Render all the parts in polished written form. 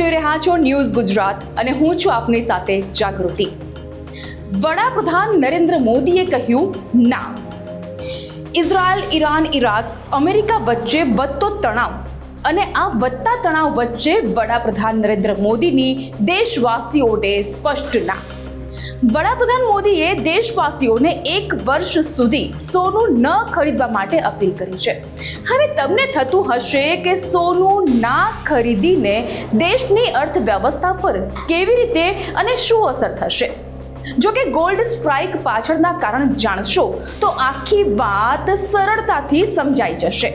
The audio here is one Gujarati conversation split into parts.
જોઈ રહ્યા છો ન્યૂઝ ગુજરાત અને હું છું આપની સાથે જાગૃતિ. વડાપ્રધાન નરેન્દ્ર મોદીએ કહ્યું ના. ઇઝરાયલ, ઈરાન, ઇરાક, અમેરિકા વચ્ચે વધતો તણાવ અને આ વધતા તણાવ વચ્ચે વડાપ્રધાન નરેન્દ્ર મોદીની દેશવાસીઓને સ્પષ્ટ ના. વડાપ્રધાન મોદીએ દેશવાસીઓને 1 વર્ષ સુધી સોનું ન ખરીદવા માટે અપીલ કરી છે. હવે તમને થતું હશે કે સોનું ના ખરીદીને દેશની અર્થવ્યવસ્થા પર કેવી રીતે અને શું અસર થશે. જો કે ગોલ્ડ સ્ટ્રાઇક પાછળના કારણ જાણશો તો આખી વાત સરળતાથી સમજાઈ જશે.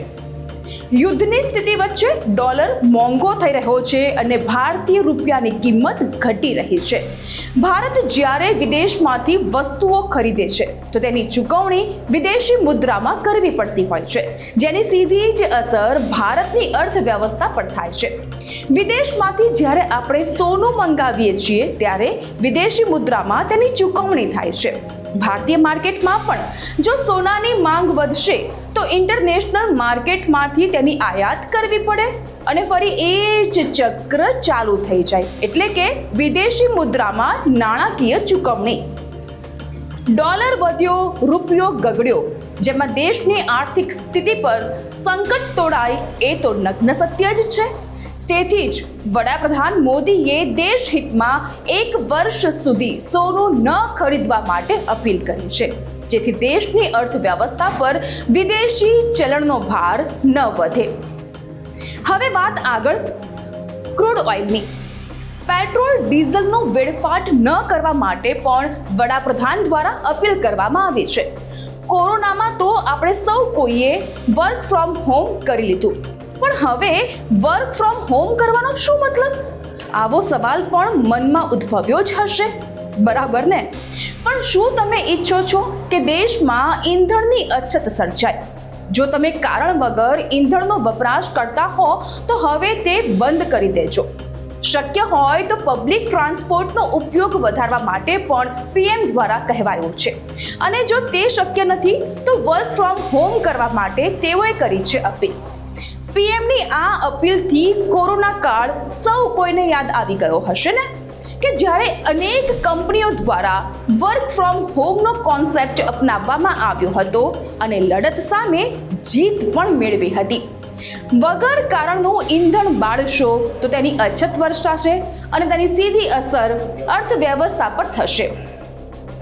યુદ્ધની સ્થિતિ વચ્ચે ડોલર મોંઘો થઈ રહ્યો છે અને ભારતીય રૂપિયાની કિંમત ઘટી રહી છે. ભારત જ્યારે વિદેશમાંથી વસ્તુઓ ખરીદે છે તો તેની ચૂકવણી વિદેશી મુદ્રામાં કરવી પડતી હોય છે, જેની સીધી જ અસર ભારતની અર્થવ્યવસ્થા પર થાય છે. વિદેશમાંથી જ્યારે આપણે સોનું મંગાવીએ છીએ ત્યારે વિદેશી મુદ્રામાં તેની ચૂકવણી થાય છે. ભારતીય માર્કેટમાં પણ જો સોનાની માંગ વધશે તો ઇન્ટરનેશનલ માર્કેટમાંથી તેની આયાત કરવી પડે અને ફરી એ જ ચક્ર ચાલુ થઈ જાય, એટલે કે વિદેશી મુદ્રામાં નાણાકીય ચૂકવણી. ડોલર વધ્યો, રૂપિયો ગગડ્યો, જેમાં દેશની આર્થિક સ્થિતિ પર સંકટ તોડાય એ તો નગ્ન સત્ય જ છે. તેથી જ વડાપ્રધાન મોદીએ દેશહિતમાં 1 વર્ષ સુધી સોનું ન ખરીદવા માટે અપીલ કરી છે, જેથી દેશની અર્થવ્યવસ્થા પર વિદેશી ચલણનો ભાર ન વધે. હવે વાત આગળ ક્રૂડ ઓઇલની. પેટ્રોલ ડીઝલનો વેડફાટ ન કરવા માટે પણ વડાપ્રધાન દ્વારા અપીલ કરવામાં આવી છે. કોરોનામાં તો આપણે સૌ કોઈએ વર્ક ફ્રોમ હોમ કરી લીધું, પણ હવે વર્ક ફ્રોમ હોમ કરવાનો શું મતલબ? આવો સવાલ પણ મનમાં ઉદ્ભવ્યો જ હશે, બરાબર ને? પણ શું તમે ઈચ્છો છો કે દેશમાં ઈંધણની અછત સર્જાય? જો તમે કારણ વગર ઈંધણનો વપરાશ કરતા હો તો હવે તે બંધ કરી દેજો. શક્ય હોય તો પબ્લિક ટ્રાન્સપોર્ટનો ઉપયોગ વધારવા માટે પણ પીએમ દ્વારા કહેવાયું છે. અને જો તે શક્ય નથી તો વર્ક ફ્રોમ હોમ કરવા માટે તેઓએ કરી છે અપીલ. પીએમની આ અપીલથી કોરોના કાળ સૌ કોઈને યાદ આવી ગયો હશે ને, કે જ્યારે અનેક કંપનીઓ દ્વારા વર્ક ફ્રોમ હોમનો કોન્સેપ્ટ અપનાવવામાં આવ્યો હતો અને લડત સામે જીત પણ મેળવી હતી. વગર કારણનું ઈંધણ બાળશો તો તેની અછત વર્ષાશે અને તેની સીધી અસર અર્થવ્યવસ્થા પર થશે.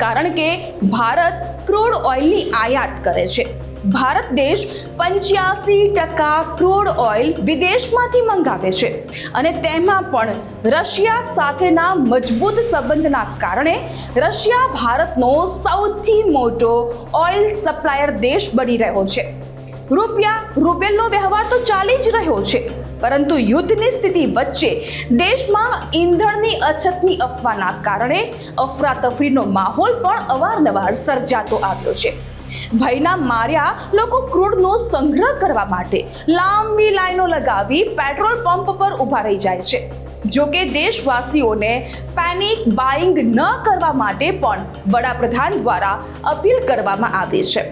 કારણ કે ભારત ક્રૂડ ઓઇલની આયાત કરે છે. ભારત દેશ 85% ક્રૂડ ઓઇલ વિદેશમાંથી મંગાવે છે અને તેમાં પણ રશિયા સાથેના મજબૂત સંબંધના કારણે રશિયા ભારતનો સૌથી મોટો ઓઇલ સપ્લાયર દેશ બની રહ્યો છે. રૂબેલનો વ્યવહાર તો ચાલી જ રહ્યો છે, પરંતુ યુદ્ધની સ્થિતિ વચ્ચે દેશમાં ઈંધણની અછતની અફવાના કારણે અફરાતફરીનો માહોલ પણ અવારનવાર સર્જાતો આવ્યો છે. ભયના માર્યા લોકો ક્રૂડનો સંગ્રહ કરવા માટે લાંબી લાઈનો લગાવી પેટ્રોલ પંપ પર ઊભા રહી જાય છે. જો કે દેશવાસીઓને પેનિક બાઇંગ ન કરવા માટે પણ વડાપ્રધાન દ્વારા અપીલ કરવામાં આવી છે.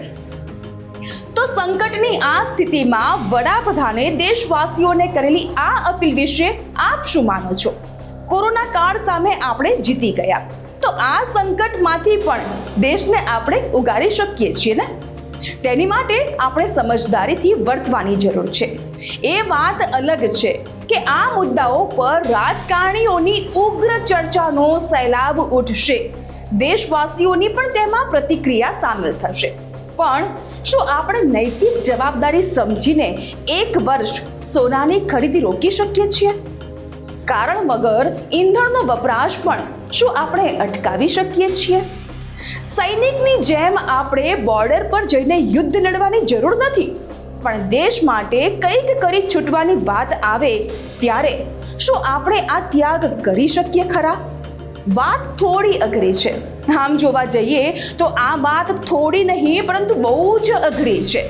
તો સંકટની આ સ્થિતિમાં વડાપ્રધાને દેશવાસીઓને કરેલી આ અપીલ વિશે આપ શું માનો છો? કોરોના કાળ સામે આપણે જીતી ગયા, તો આ સંકટમાંથી પણ દેશને આપણે ઉગારી શકીએ છીએ ને? તેની માટે આપણે સમજદારીથી વર્તવાની જરૂર છે. એ વાત અલગ છે કે આ મુદ્દાઓ પર રાજકારણીઓની ઉગ્ર ચર્ચાનો સૈલાબ ઉઠશે. દેશવાસીઓની પણ તેમાં પ્રતિક્રિયા સામેલ થશે. પણ શું આપણે નૈતિક જવાબદારી સમજીને 1 વર્ષ સોનાની ખરીદી રોકી શકીએ છીએ? કારણ વગર ઈંધણનો વપરાશ પણ શું આપણે અટકાવી શકીએ છીએ? સૈનિકની જેમ આપણે બોર્ડર પર જઈને યુદ્ધ લડવાની જરૂર નથી, પણ દેશ માટે કંઈક કરી છૂટવાની વાત આવે ત્યારે શું આપણે આ ત્યાગ કરી શકીએ ખરા? વાત થોડી અઘરી છે. આમ જોવા જઈએ તો આ વાત થોડી નહીં પરંતુ બહુ જ અઘરી છે.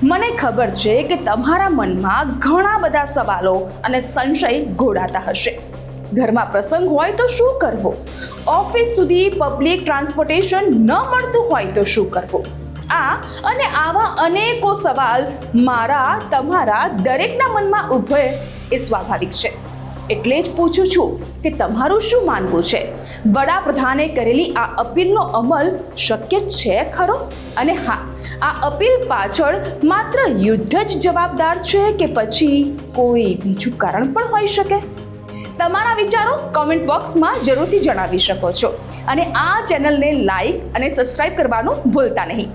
મને ખબર છે કે તમારા મનમાં ઘણા બધા સવાલો અને સંશય ઘોડાતા હશે. ઘરમાં પ્રસંગ હોય તો શું કરવું? ઓફિસ સુધી પબ્લિક ટ્રાન્સપોર્ટેશન ન મળતું હોય તો શું કરવું? આ અને આવા અનેકો સવાલ મારા તમારા દરેકના મનમાં ઉભે એ સ્વાભાવિક છે. એટલે જ પૂછું છું કે તમારું શું માનવું છે? વડાપ્રધાને કરેલી આ અપીલનો અમલ શક્ય છે ખરો? અને હા, આ અપીલ પાછળ માત્ર યુદ્ધ જ જવાબદાર છે કે પછી કોઈ બીજું કારણ પણ હોઈ શકે? તમારા વિચારો કોમેન્ટ બોક્સમાં જરૂરથી જણાવી શકો છો અને આ ચેનલને લાઈક અને સબસ્ક્રાઇબ કરવાનું ભૂલતા નહીં.